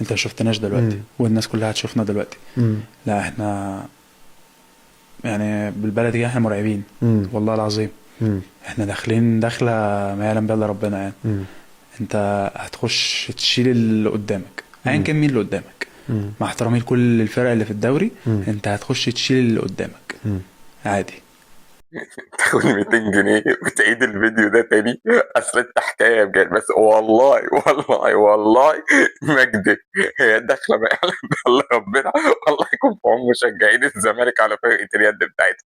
انت ما شفتناش دلوقتي والناس كلها هتشوفنا دلوقتي. امم. لا احنا يعني بالبلدي كده احنا مرعبين، امم. والله العظيم. امم. احنا داخلين داخله ما يعلم بها الا ربنا يعني. امم. انت هتخش تشيل اللي قدامك ايا امم. كان مين اللي قدامك، امم. مع احترامي لكل الفرق اللي في الدوري. امم. انت هتخش تشيل اللي قدامك عادي. تاخد 200 جنيه وتعيد الفيديو ده تاني. اصل انت حكايه بجد، بس والله والله والله مجد، هي داخله ما يعلم بالله ربنا. والله يكون في عون مشجعين الزمالك على فرقه اليد بتاعتهم.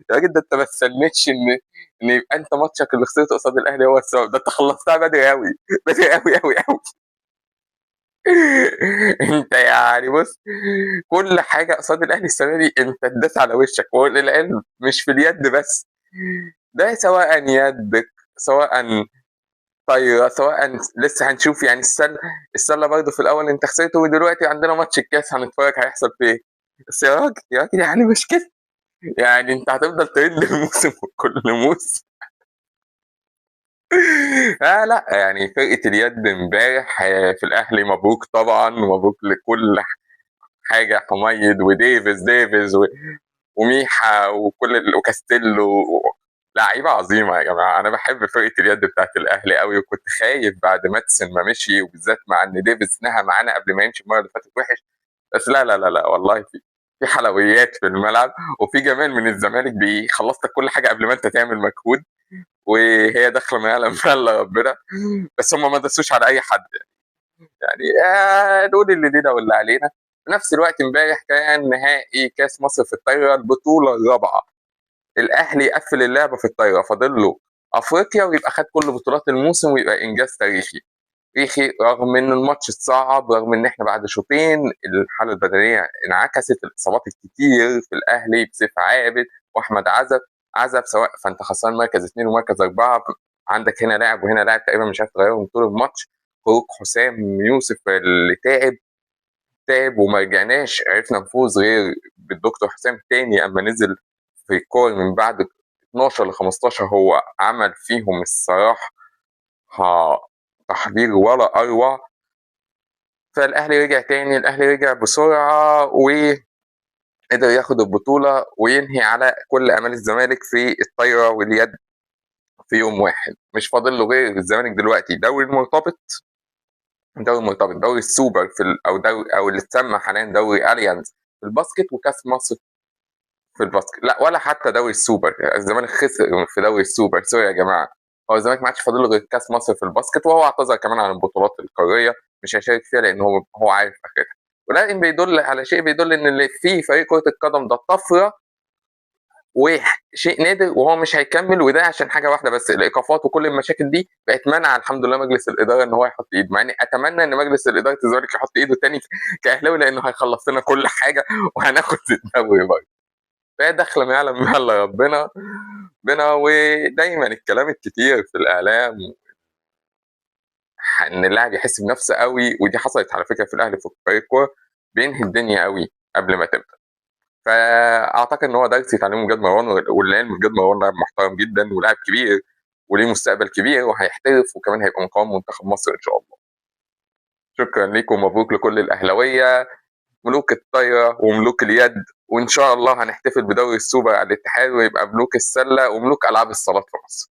يا راجل ده انت ما استنيتش ان يبقى انت ماتشك اللي خسرته قصاد الاهلي هو السبب، ده انت خلصتها بدري قوي، بدري قوي قوي قوي. انت يعني بص، كل حاجه قصاد الاهلي السنه دي انت اتداس على وشك، وللعلم مش في اليد بس، ده سواء يد، سواء طايره، سواء لسه هنشوف يعني السله برضه في الاول انت خسرته، ودلوقتي عندنا ماتش الكاس هنتفرج هيحصل فيه ايه. بس يا راجل يا راجل يعني مش كده، يعني انت هتفضل ترند الموسم كل موسم. لا يعني فرقه اليد امبارح في الاهلي، مبروك طبعا، مبروك لكل حاجه، حميد وديفيز وميحا وكاستيلو، لعيبه عظيمه يا جماعه. انا بحب فرقه اليد بتاعت الاهلي قوي، وكنت خايف بعد ماتسون ما مشي، وبالذات مع ان ديفيز نهى معانا قبل ما يمشي المره اللي فاتت وحش. بس لا لا لا لا والله، في حلويات في الملعب، وفي جمال من الزمالك بيخلص لك كل حاجه قبل ما انت تعمل مجهود، وهي داخله ما يعلم بها الا ربنا. بس هم ما دسوش على اي حد يعني، نقول اللي لينا واللي علينا. في نفس الوقت امبارح كان نهائي كاس مصر في الطايره، البطوله الرابعه. الاهلي يقفل اللعبه في الطايره، فاضل له افريقيا ويبقى خد كل بطولات الموسم، ويبقى انجاز تاريخي. تاريخي رغم ان الماتش اتصعب، رغم ان احنا بعد شوطين الحاله البدنيه انعكست، الاصابات الكتير في الاهلي بسيف عابد واحمد عزب سواء، فانت خسران مركز اثنين ومركز اربعه، عندك هنا لاعب وهنا لاعب تقريبا مش عارف تغيرهم طول الماتش. خروج حسام يوسف اللي تعب وما رجعناش عرفنا نفوز غير بالدكتور حسام تاني اما نزل في الكور من بعد 12 ل 15، هو عمل فيهم الصراحه تحضير ولا اروع. فالاهلي رجع تاني، الاهلي رجع بسرعه وقدر ياخد البطوله وينهي على كل امال الزمالك في الطايره واليد في يوم واحد. مش فاضل له غير الزمالك دلوقتي دوري المرتبط، دوري السوبر او دوري او اللي اتسمى حاليا دوري اليانز في الباسكت، وكاس مصر في الباسكت. لا ولا حتى دوري السوبر، الزمالك خسر في دوري السوبر، سوري يا جماعه. هو الزمالك ما عادش فاضل له غير كاس مصر في الباسكت، وهو اعتذر كمان عن البطولات القاريه، مش هيشارك فيها لان هو عارف اخرها. ولكن بيدل على شيء، بيدل ان اللي في فريق كره القدم ده طفره وشيء نادر، وهو مش هيكمل. وده عشان حاجه واحده بس، الايقافات وكل المشاكل دي بقت منع الحمد لله مجلس الاداره ان هو يحط ايده، مع اني اتمنى ان مجلس الاداره الزمالك يحط ايده تاني كاهلاوي، لانه هيخلص لنا كل حاجه وهناخد الدوري برضه. فهي داخله ما يعلم بها الا ربنا بنا. ودايما الكلام الكتير في الاعلام ان اللاعب يحس بنفسه قوي، ودي حصلت على فكره في الاهلي في فريق الكوره، بينهي الدنيا قوي قبل ما تبدا. فاعتقد ان هو درس يتعلمه بجد مروان، والعلم بجد مروان لاعب محترم جدا ولاعب كبير وليه مستقبل كبير وهيحترف، وكمان هيبقى مقام منتخب مصر ان شاء الله. شكرا ليكم ومبروك لكل الاهلاويه، ملوك الطايره وملوك اليد، وان شاء الله هنحتفل بدوري السوبر على الاتحاد، ويبقى ملوك السله وملوك العاب الصالات في مصر.